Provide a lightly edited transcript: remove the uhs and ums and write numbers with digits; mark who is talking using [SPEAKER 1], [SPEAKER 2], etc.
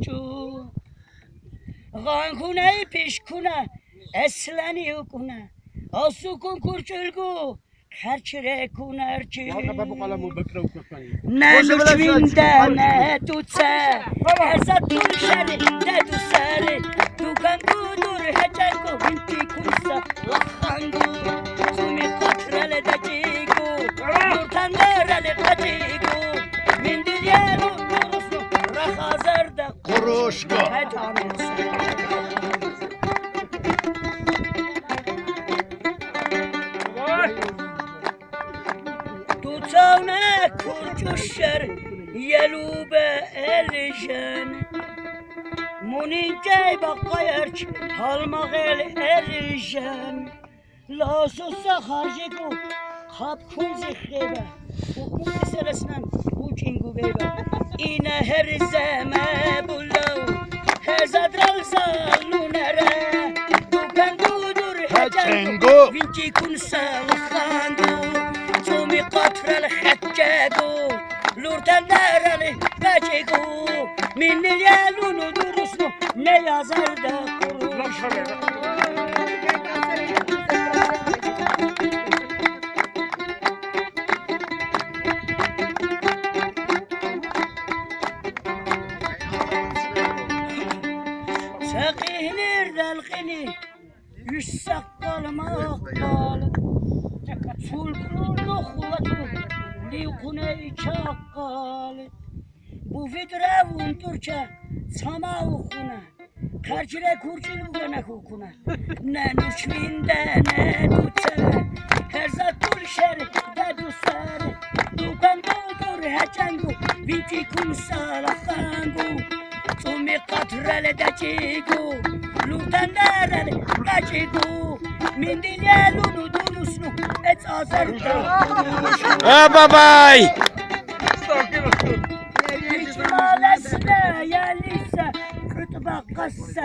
[SPEAKER 1] جو غانكونا پیشکونا اصلانی کنا آسوکون کرچلگو خرچره کنارچی نه نوچوینده نه دوچه ازا دولشاری نه دوساری دوگانگو دور هجنگو وینتی کنسا لخانگو سومی قطرل دجیگو نورتندرل قدیگو من دیلیانو نورسو رخازرده
[SPEAKER 2] Kuruşko.
[SPEAKER 1] دوتاونه کرچوشر یلوبه الژن مونینکه باقایرچ halmağel الژن لاسوسا خارجگو خاب کنزی خیبه bu meselesinden bu kingu beybe ine her zeme bullav hezadral salunere dukan dudur hecengu vinci kun salkhangu tumi qatrel haccagu lurtan darali kaçegu min yalunu durusnu ne yazar da kuruş سقيني الغني يسقل مقال سلكون نخوته ليقني çakal bu vidravun Türkçe sama okuna karşıra kurçil bugana kokuna ne nuşvinde ne duçe her zatul şer de dusar dukan doldur hecengu vinti kun salakhangu tumi qatrale dachigu lutandare dachigu min dilyalunu dunusnu et azarda
[SPEAKER 2] Babay.
[SPEAKER 1] hiç malesine yerliyse kötü bakasa